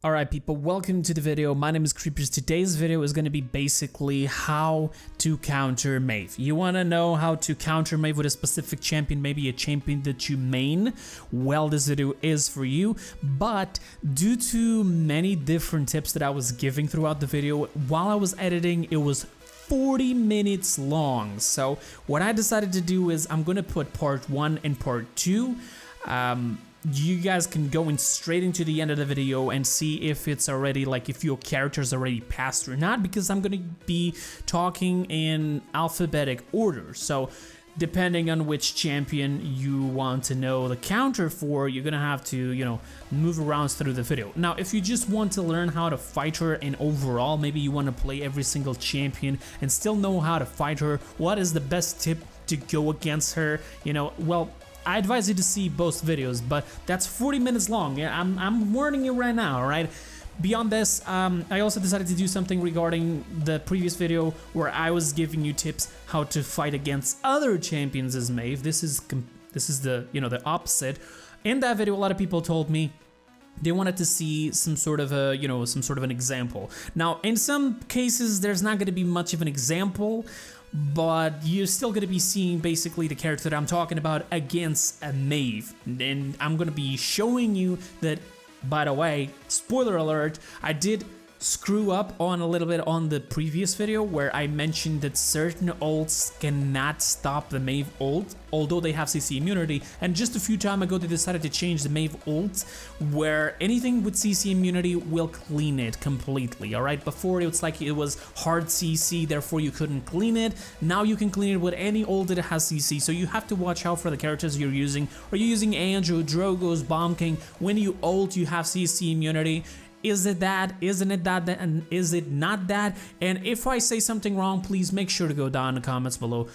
Alright people, welcome to the video. My name is Kreepers. Today's video is going to be basically how to counter Maeve. You want to know how to counter Maeve with a specific champion, maybe a champion that you main? Well, this video is for you, but due to many different tips that I was giving throughout the video, while I was editing, it was 40 minutes long. So what I decided to do is I'm going to put part 1 and part 2. You guys can go straight into the end of the video and see if it's already, like, if your character's already passed or not, because I'm gonna be talking in alphabetic order. So depending on which champion you want to know the counter for, you're gonna have to, move around through the video. Now, if you just want to learn how to fight her and overall, maybe you want to play every single champion and still know how to fight her, what is the best tip to go against her, well, I advise you to see both videos, but that's 40 minutes long. Yeah, I'm warning you right now, alright? Beyond this, I also decided to do something regarding the previous video where I was giving you tips how to fight against other champions as Maeve. This is the the opposite. In that video, a lot of people told me they wanted to see some sort of an example. Now, in some cases, there's not going to be much of an example, but you're still going to be seeing basically the character that I'm talking about against a Maeve. And I'm going to be showing you that, by the way, spoiler alert, I did screw up on a little bit on the previous video where I mentioned that certain ults cannot stop the Maeve ult, although they have CC immunity, and just a few time ago they decided to change the Maeve ult where anything with CC immunity will clean it completely, alright? Before it was hard CC, therefore you couldn't clean it. Now you can clean it with any ult that has CC, so you have to watch out for the characters you're using. Are you using Andrew, Drogo's, Bomb King? When you ult, you have CC immunity. Is it that? Isn't it that? And is it not that? And if I say something wrong, please make sure to go down in the comments below.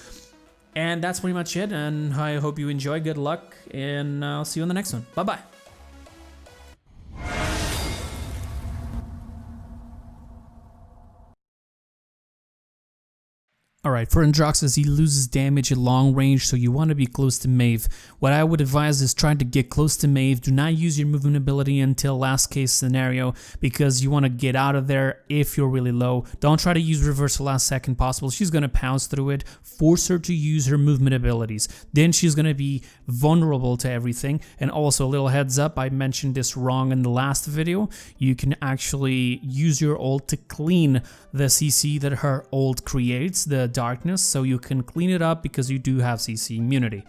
And that's pretty much it, and I hope you enjoy. Good luck, and I'll see you on the next one. Bye-bye. Alright, for Androxus, he loses damage at long range, so you want to be close to Maeve. What I would advise is trying to get close to Maeve. Do not use your movement ability until last case scenario, because you want to get out of there if you're really low. Don't try to use reversal last second possible. She's going to pounce through it. Force her to use her movement abilities. Then she's going to be vulnerable to everything. And also, a little heads up, I mentioned this wrong in the last video. You can actually use your ult to clean the CC that her ult creates, the darkness, so you can clean it up because you do have CC immunity.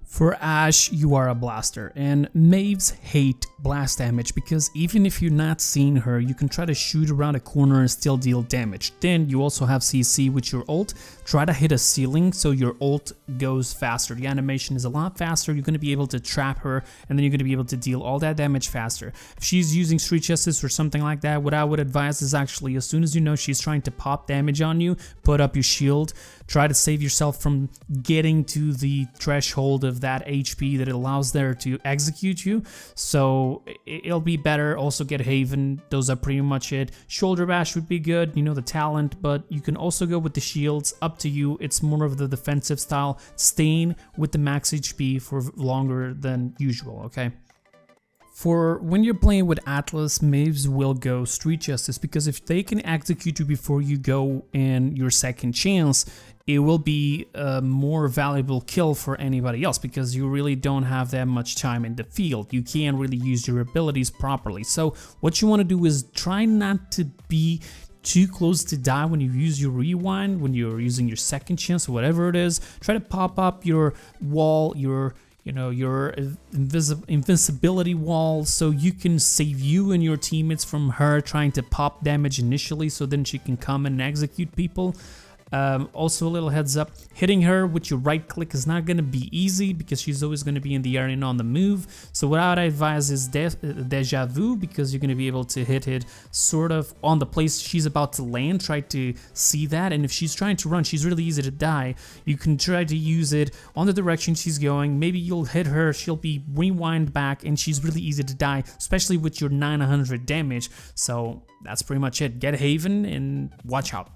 For Ashe, you are a blaster, and Maeves hate blast damage because even if you're not seeing her, you can try to shoot around a corner and still deal damage. Then you also have CC with your ult. Try to hit a ceiling so your ult goes faster. The animation is a lot faster. You're going to be able to trap her, and then you're going to be able to deal all that damage faster. If she's using Street Justice or something like that, what I would advise is actually, as soon as you know she's trying to pop damage on you, put up your shield. Try to save yourself from getting to the threshold of that HP that it allows there to execute you. So it'll be better. Also get Haven. Those are pretty much it. Shoulder bash would be good, the talent, but you can also go with the shields. Up to you. It's more of the defensive style, staying with the max HP for longer than usual, okay? For when you're playing with Atlas, Maeves will go Street Justice, because if they can execute you before you go in your second chance, it will be a more valuable kill for anybody else, because you really don't have that much time in the field. You can't really use your abilities properly. So what you want to do is try not to be too close to die when you use your rewind, when you're using your second chance or whatever it is. Try to pop up your wall, your invincibility wall, so you can save you and your teammates from her trying to pop damage initially, so then she can come and execute people. Also, a little heads up, hitting her with your right click is not going to be easy because she's always going to be in the area and on the move. So what I would advise is Deja Vu, because you're going to be able to hit it sort of on the place she's about to land. Try to see that, and if she's trying to run, she's really easy to die. You can try to use it on the direction she's going. Maybe you'll hit her, she'll be rewind back, and she's really easy to die, especially with your 900 damage. So that's pretty much it. Get Haven and watch out.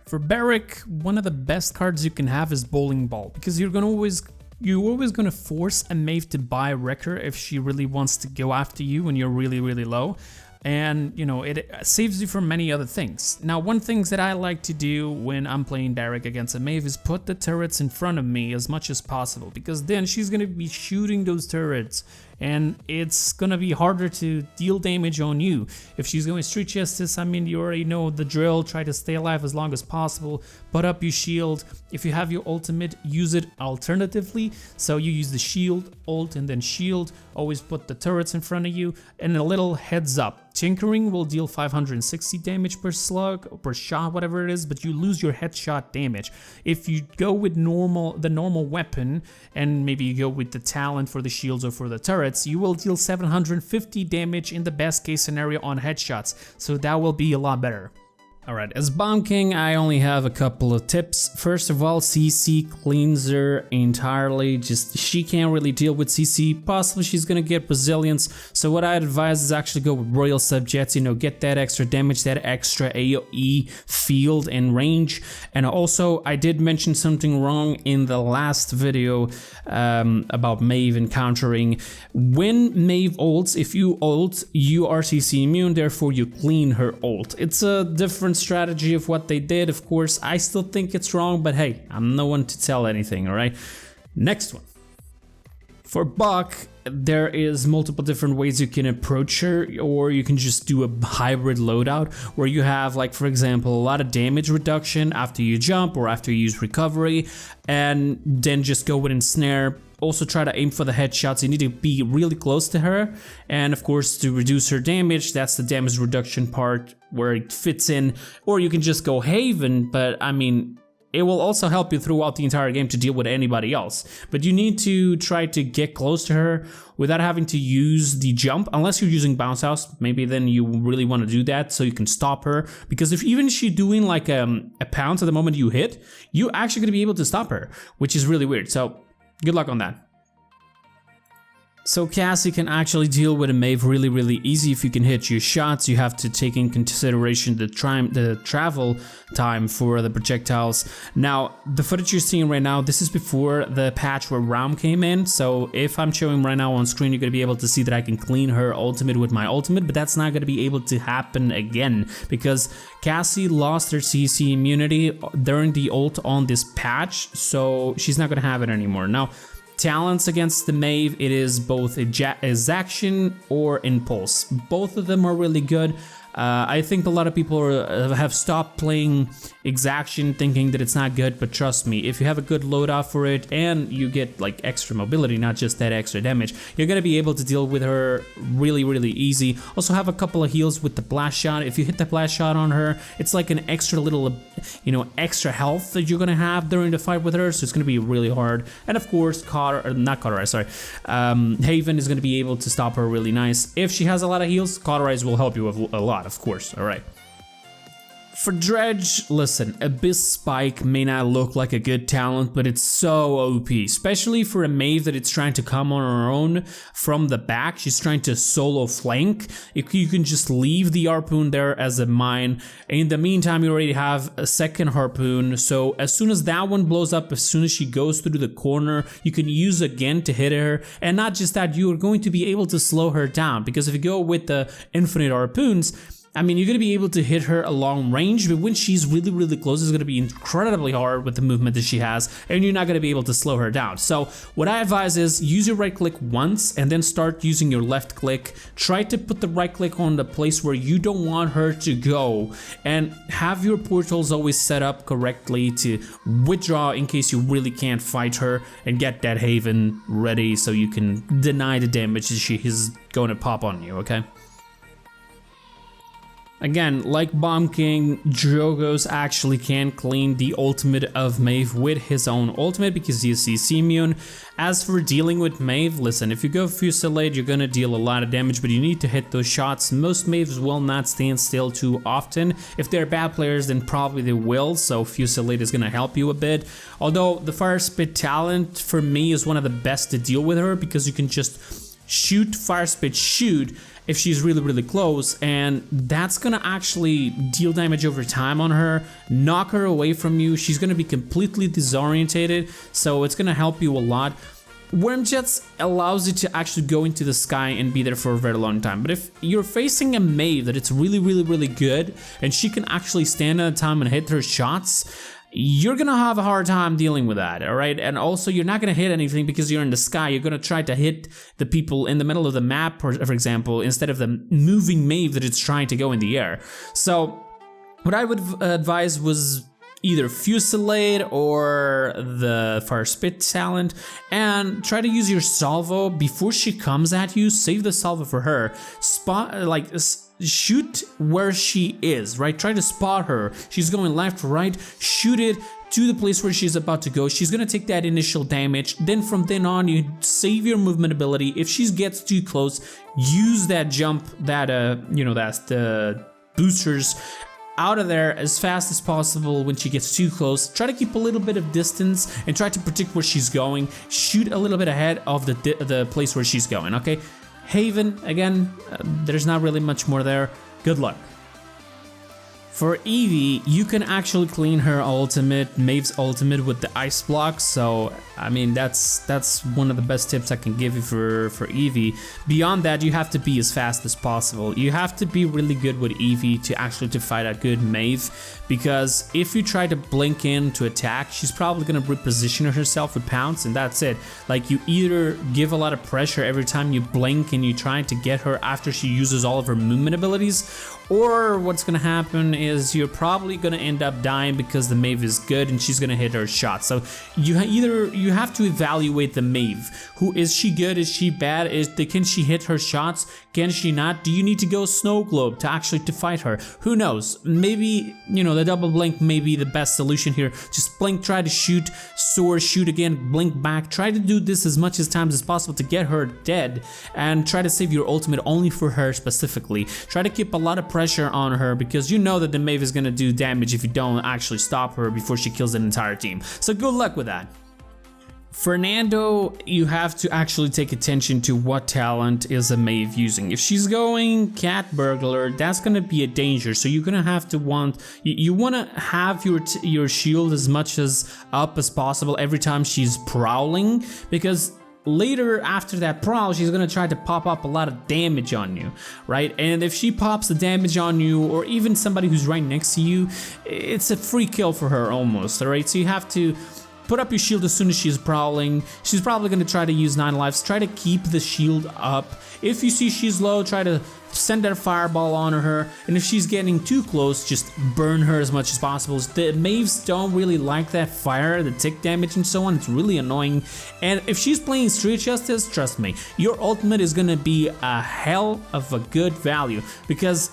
For Barrick, one of the best cards you can have is Bowling Ball, because you're gonna always you're always gonna force a Maeve to buy Wrecker if she really wants to go after you when you're really, really low. And, you know, it saves you from many other things. Now, one thing that I like to do when I'm playing direct against a Maeve is put the turrets in front of me as much as possible, because then she's gonna be shooting those turrets, and it's gonna be harder to deal damage on you. If she's going Street Justice, I mean, you already know the drill. Try to stay alive as long as possible, put up your shield. If you have your ultimate, use it alternatively. So you use the shield, ult, and then shield. Always put the turrets in front of you, and a little heads up. Tinkering will deal 560 damage per slug, or per shot, whatever it is, but you lose your headshot damage. If you go with the normal weapon, and maybe you go with the talent for the shields or for the turrets, you will deal 750 damage in the best case scenario on headshots, so that will be a lot better. Alright, as Bomb King, I only have a couple of tips. First of all, CC cleans her entirely. Just, she can't really deal with CC. Possibly she's gonna get resilience. So what I'd advise is actually go with Royal Subjects, you know, get that extra damage, that extra AoE field and range. And also, I did mention something wrong in the last video about Maeve and countering. When Maeve ults, if you ult, you are CC immune, therefore you clean her ult. It's a different strategy of what they did. Of course, I still think it's wrong, but hey, I'm no one to tell anything, alright? Next one. For Buck, there is multiple different ways you can approach her, or you can just do a hybrid loadout where you have, like, for example, a lot of damage reduction after you jump or after you use recovery, and then just go with ensnare. Also try to aim for the headshots. You need to be really close to her, and of course to reduce her damage, that's the damage reduction part where it fits in. Or you can just go Haven, but I mean, it will also help you throughout the entire game to deal with anybody else. But you need to try to get close to her without having to use the jump, unless you're using Bounce House. Maybe then you really want to do that so you can stop her. Because if even she's doing like a pounce at the moment you hit, you're actually going to be able to stop her, which is really weird. So good luck on that. So Cassie can actually deal with a Maeve really, really easy. If you can hit your shots, you have to take in consideration the travel time for the projectiles. Now, the footage you're seeing right now, this is before the patch where Raum came in. So if I'm showing right now on screen, you're gonna be able to see that I can clean her ultimate with my ultimate, but that's not gonna be able to happen again because Cassie lost her CC immunity during the ult on this patch, so she's not gonna have it anymore. Now, talents against the Maeve, it is both exaction or impulse. Both of them are really good. I think a lot of people have stopped playing exaction thinking that it's not good, but trust me, if you have a good loadout for it and you get like extra mobility, not just that extra damage, you're gonna be able to deal with her really, really easy. Also have a couple of heals with the blast shot. If you hit the blast shot on her, it's like an extra little, you know, extra health that you're gonna have during the fight with her, so it's gonna be really hard. And of course, Haven is gonna be able to stop her really nice. If she has a lot of heals, Cauterize will help you with a lot. Of course, alright. For Dredge, listen, Abyss Spike may not look like a good talent, but it's so OP, especially for a Maeve that it's trying to come on her own from the back. She's trying to solo flank. If you can just leave the harpoon there as a mine. In the meantime, you already have a second harpoon, so as soon as that one blows up, as soon as she goes through the corner, you can use again to hit her. And not just that, you are going to be able to slow her down, because if you go with the infinite harpoons, I mean, you're going to be able to hit her a long range, but when she's really, really close, it's going to be incredibly hard with the movement that she has, and you're not going to be able to slow her down. So what I advise is use your right click once, and then start using your left click. Try to put the right click on the place where you don't want her to go, and have your portals always set up correctly to withdraw in case you really can't fight her, and get that Haven ready so you can deny the damage that she is going to pop on you, okay? Again, like Bomb King, Drogoz actually can clean the ultimate of Maeve with his own ultimate because he is CC immune. As for dealing with Maeve, listen, if you go Fusillade, you're gonna deal a lot of damage, but you need to hit those shots. Most Maeves will not stand still too often. If they're bad players, then probably they will, so Fusillade is gonna help you a bit. Although the Fire Spit talent for me is one of the best to deal with her because you can just shoot, Fire Spit, shoot, if she's really, really close, and that's gonna actually deal damage over time on her, knock her away from you. She's gonna be completely disorientated, so it's gonna help you a lot. Worm Jets allows you to actually go into the sky and be there for a very long time. But if you're facing a Maeve that it's really good and she can actually stand at a time and hit her shots, you're gonna have a hard time dealing with that, all right? And also, you're not gonna hit anything because you're in the sky. You're gonna try to hit the people in the middle of the map, for example, instead of the moving Maeve that it's trying to go in the air. So what I would advise was either Fusillade or the Fire Spit talent, and try to use your salvo before she comes at you. Save the salvo for her. Shoot where she is, right? Try to spot her. She's going left, right, shoot it to the place where she's about to go. She's gonna take that initial damage. Then from then on, you save your movement ability. If she gets too close, use that jump, that that's the boosters, out of there as fast as possible when she gets too close. Try to keep a little bit of distance and try to predict where she's going. Shoot a little bit ahead of the place where she's going, okay? Haven, again, there's not really much more there. Good luck. For Evie, you can actually clean her ultimate, Maeve's ultimate, with the ice block. So, I mean, that's one of the best tips I can give you for Evie. Beyond that, you have to be as fast as possible. You have to be really good with Evie to actually fight a good Maeve, because if you try to blink in to attack, she's probably gonna reposition herself with pounce, and that's it. Like, you either give a lot of pressure every time you blink and you try to get her after she uses all of her movement abilities, or what's gonna happen is you're probably gonna end up dying because the Maeve is good and she's gonna hit her shot. So you have to evaluate the Maeve. Who is she good? Is she bad? Can she hit her shots? Can she not? Do you need to go Snow Globe to actually fight her? Who knows? Maybe, the double blink may be the best solution here. Just blink, try to shoot, soar, shoot again, blink back. Try to do this as much times as possible to get her dead, and try to save your ultimate only for her specifically. Try to keep a lot of pressure on her, because you know that the Maeve is gonna do damage if you don't actually stop her before she kills an entire team. So good luck with that. Fernando, you have to actually take attention to what talent is a Maeve using. If she's going Cat Burglar, that's gonna be a danger. So you're gonna have to you wanna have your shield as much as up as possible every time she's prowling, because later after that prowl, she's gonna try to pop up a lot of damage on you, right? And if she pops the damage on you, or even somebody who's right next to you, it's a free kill for her almost, all right? So you have to put up your shield as soon as she's prowling. She's probably gonna try to use 9 lives. Try to keep the shield up. If you see she's low, try to send that fireball on her, and if she's getting too close, just burn her as much as possible. The Maeves don't really like that fire, the tick damage and so on. It's really annoying. And if she's playing Street Justice, trust me, your ultimate is gonna be a hell of a good value, because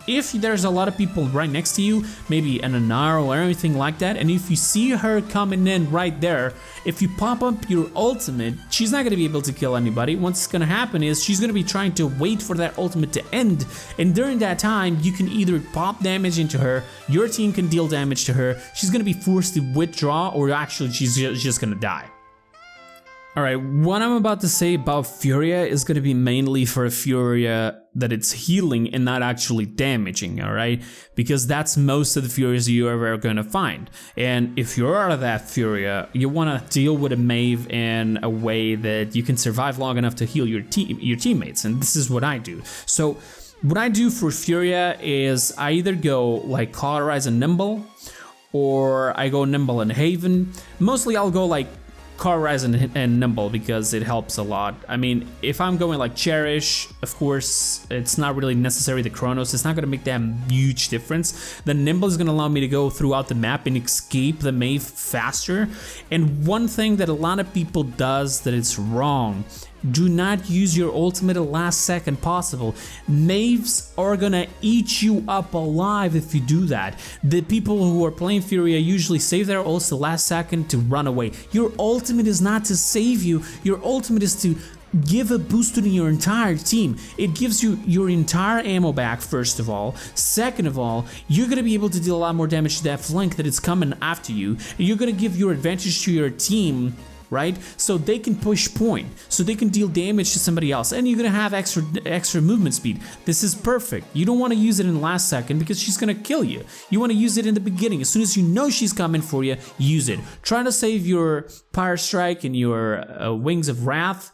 if there's a lot of people right next to you, maybe an Anaro or anything like that, and if you see her coming in right there, if you pop up your ultimate, she's not gonna be able to kill anybody. What's gonna happen is she's gonna be trying to wait for that ultimate to end, and during that time, you can either pop damage into her, your team can deal damage to her, she's gonna be forced to withdraw, or actually she's just gonna die. Alright, what I'm about to say about Furia is going to be mainly for a Furia that it's healing and not actually damaging, alright? Because that's most of the Furias you're ever going to find. And if you're out of that Furia, you want to deal with a Maeve in a way that you can survive long enough to heal your teammates, and this is what I do. So what I do for Furia is I either go like Cauterize and Nimble, or I go Nimble and Haven. Mostly I'll go like Cauterize and Nimble, because it helps a lot. I mean, if I'm going like Cherish, of course, it's not really necessary. The Chronos, it's not going to make that huge difference. The Nimble is going to allow me to go throughout the map and escape the Maeve faster. And one thing that a lot of people does that it's wrong: do not use your ultimate at the last second possible. Maeves are gonna eat you up alive if you do that. The people who are playing Furia usually save their ults the last second to run away. Your ultimate is not to save you. Your ultimate is to give a boost to your entire team. It gives you your entire ammo back, first of all. Second of all, you're gonna be able to deal a lot more damage to that flank that is coming after you. You're gonna give your advantage to your team right? So they can push point, so they can deal damage to somebody else, and you're gonna have extra movement speed. This is perfect. You don't want to use it in the last second because she's gonna kill you. You want to use it in the beginning. As soon as you know she's coming for you, use it. Try to save your Pyre Strike and your Wings of Wrath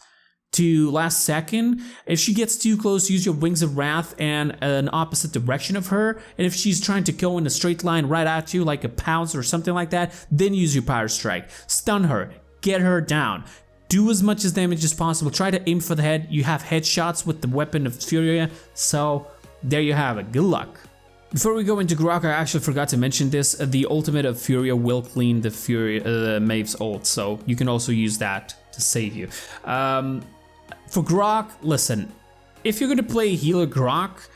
to last second. If she gets too close, use your Wings of Wrath and an opposite direction of her. And if she's trying to go in a straight line right at you, like a pounce or something like that, then use your Pyre Strike. Stun her, get her down. Do as much as damage as possible. Try to aim for the head. You have headshots with the weapon of Furia, so there you have it. Good luck. Before we go into Grok, I actually forgot to mention this. The ultimate of Furia will clean the Maeve's ult, so you can also use that to save you. For Grok, listen, if you're gonna play healer Grok,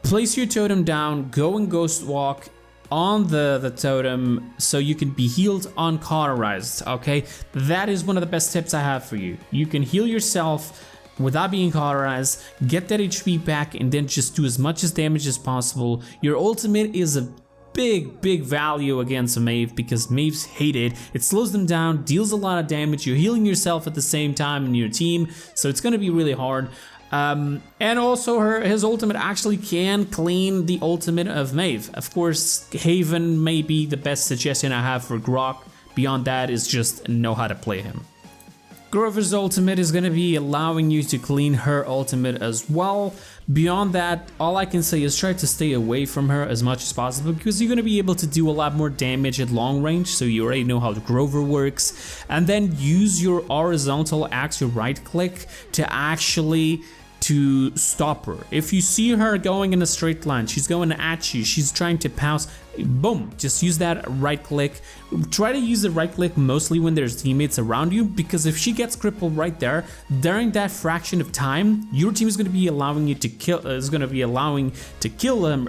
place your totem down, go and Ghost Walk on the totem so you can be healed uncauterized, okay? That is one of the best tips I have for you. You can heal yourself without being cauterized, get that HP back, and then just do as much damage as possible. Your ultimate is a big value against a Maeve because Maeves hate it. It slows them down, deals a lot of damage, you're healing yourself at the same time in your team, so it's gonna be really hard. And also his ultimate actually can clean the ultimate of Maeve. Of course, Haven may be the best suggestion I have for Grok. Beyond that is just know how to play him. Grover's ultimate is going to be allowing you to clean her ultimate as well. Beyond that, all I can say is try to stay away from her as much as possible because you're going to be able to do a lot more damage at long range, so you already know how Grover works. And then use your horizontal axe, your right click, to actually stop her. If you see her going in a straight line, she's going at you, she's trying to pounce, boom, just use that right click. Try to use the right click mostly when there's teammates around you, because if she gets crippled right there, during that fraction of time, your team is going to be allowing you to kill,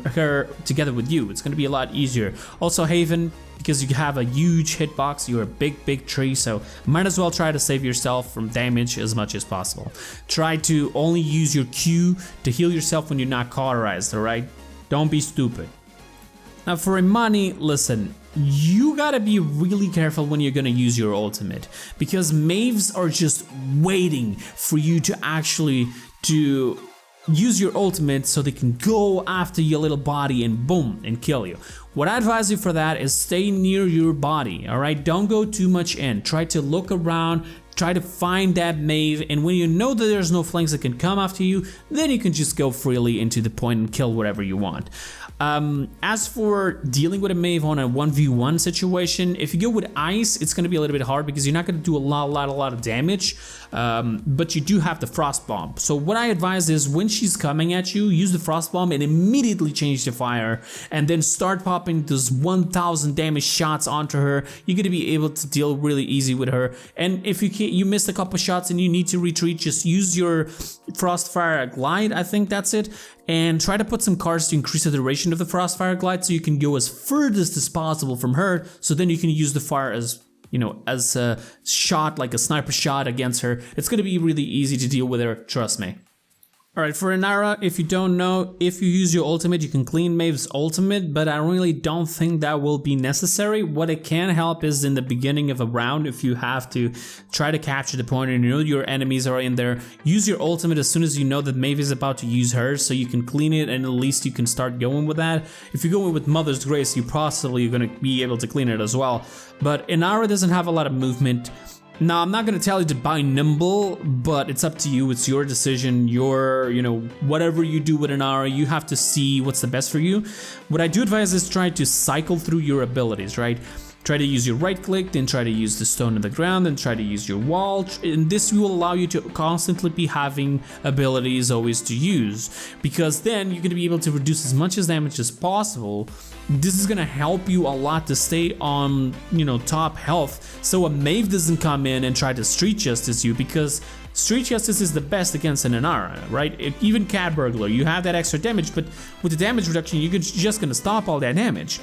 her together with you. It's going to be a lot easier. Also Haven, because you have a huge hitbox, you're a big tree, so might as well try to save yourself from damage as much as possible. Try to only use your Q to heal yourself when you're not cauterized, alright? Don't be stupid. Now for Imani, listen, you gotta be really careful when you're gonna use your ultimate, because Maeves are just waiting for you to actually use your ultimate so they can go after your little body and boom, and kill you. What I advise you for that is stay near your body, alright? Don't go too much in. Try to look around, try to find that Maeve, and when you know that there's no flanks that can come after you, then you can just go freely into the point and kill whatever you want. As for dealing with a Maeve on a 1v1 situation, if you go with ice, it's going to be a little bit hard because you're not going to do a lot of damage, but you do have the frost bomb. So what I advise is when she's coming at you, use the frost bomb and immediately change the fire, and then start popping those 1000 damage shots onto her. You're going to be able to deal really easy with her. And if you missed a couple shots and you need to retreat, just use your Frostfire Glide, I think that's it, and try to put some cards to increase the duration of the Frostfire Glide so you can go as furthest as possible from her, so then you can use the fire as, you know, as a shot, like a sniper shot against her. It's going to be really easy to deal with her, trust me. Alright, for Inara, if you don't know, if you use your ultimate, you can clean Maeve's ultimate, but I really don't think that will be necessary. What it can help is in the beginning of a round, if you have to try to capture the point and you know your enemies are in there, use your ultimate as soon as you know that Maeve is about to use hers, so you can clean it and at least you can start going with that. If you're going with Mother's Grace, you possibly are going to be able to clean it as well. But Inara doesn't have a lot of movement. Now, I'm not going to tell you to buy Nimble, but it's up to you. It's your decision, whatever you do with Inara, you have to see what's the best for you. What I do advise is try to cycle through your abilities, right? Try to use your right click, then try to use the stone in the ground, then try to use your wall, and this will allow you to constantly be having abilities always to use, because then you're going to be able to reduce as much damage as possible. This is going to help you a lot to stay on, top health, so a Maeve doesn't come in and try to street justice you, because street justice is the best against an Inara, right? Even Cat Burglar, you have that extra damage, but with the damage reduction, you're just going to stop all that damage.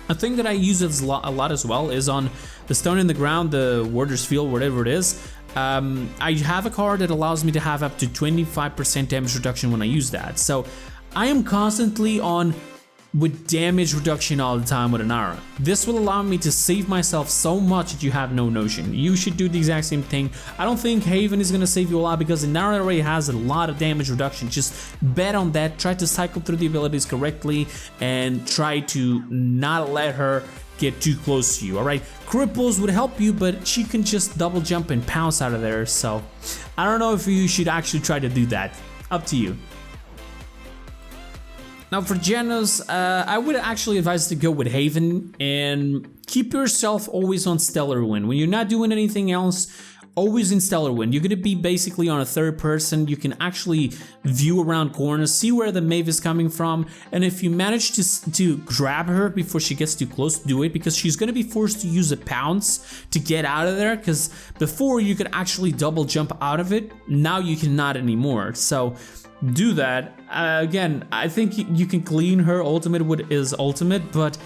A thing that I use a lot as well is on the stone in the ground, the Warder's Field, whatever it is. I have a card that allows me to have up to 25% damage reduction when I use that. So I am constantly on with damage reduction all the time with an aura. This will allow me to save myself so much that you have no notion. You should do the exact same thing. I don't think Haven is gonna save you a lot because Inara already has a lot of damage reduction. Just bet on that, try to cycle through the abilities correctly, and try to not let her get too close to you, alright? Cripples would help you, but she can just double jump and pounce out of there, so I don't know if you should actually try to do that. Up to you. Now for Genos, I would actually advise to go with Haven and keep yourself always on Stellar Wind. When you're not doing anything else, always in Stellar Wind. You're gonna be basically on a third person. You can actually view around corners, see where the Maeve is coming from, and if you manage to grab her before she gets too close, do it, because she's gonna be forced to use a pounce to get out of there, because before you could actually double jump out of it, now you cannot anymore. So do that. Again, I think you can clean her ultimate with his ultimate, but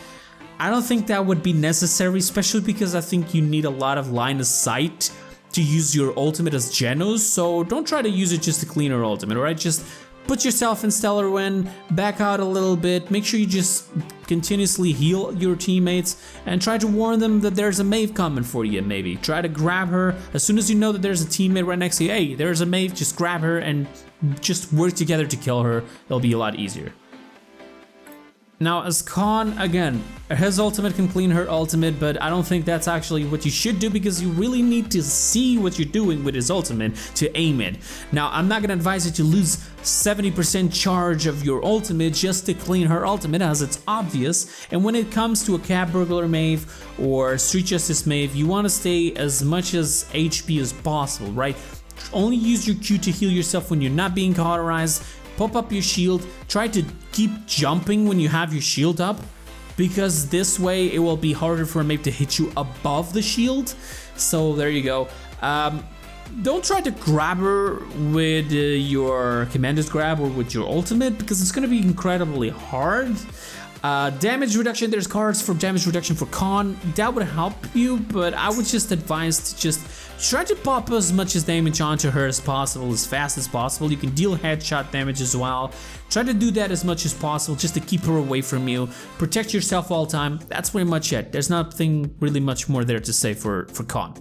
I don't think that would be necessary, especially because I think you need a lot of line of sight to use your ultimate as Genos, so don't try to use it just to clean her ultimate, alright? Just put yourself in Stellar Wind, back out a little bit, make sure you just continuously heal your teammates, and try to warn them that there's a Maeve coming for you, maybe. Try to grab her as soon as you know that there's a teammate right next to you. Hey, there's a Maeve, just grab her and just work together to kill her. It'll be a lot easier. Now as Khan, again, his ultimate can clean her ultimate, but I don't think that's actually what you should do, because you really need to see what you're doing with his ultimate to aim it. Now I'm not gonna advise you to lose 70% charge of your ultimate just to clean her ultimate, as it's obvious, and when it comes to a Cat Burglar Maeve or Street Justice Maeve, you want to stay as much as HP as possible, right? Only use your Q to heal yourself when you're not being cauterized. Pop up your shield, try to keep jumping when you have your shield up, because this way it will be harder for a Maeve to hit you above the shield. So there you go. Don't try to grab her with your Commander's Grab or with your ultimate, because it's going to be incredibly hard. Damage reduction, there's cards for damage reduction for Khan, that would help you, but I would just advise to just try to pop as much as damage onto her as possible, as fast as possible. You can deal headshot damage as well. Try to do that as much as possible just to keep her away from you. Protect yourself all the time. That's pretty much it. There's nothing really much more there to say for Khan.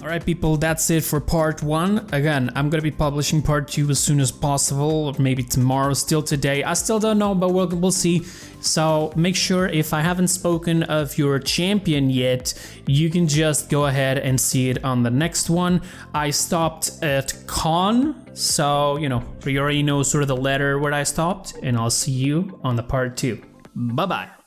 Alright people, that's it for part 1. Again, I'm gonna be publishing part 2 as soon as possible, or maybe tomorrow, still today. I still don't know, but we'll see. So make sure, if I haven't spoken of your champion yet, you can just go ahead and see it on the next one. I stopped at Khan, so you know, you already know sort of the letter where I stopped, and I'll see you on the part 2. Bye bye.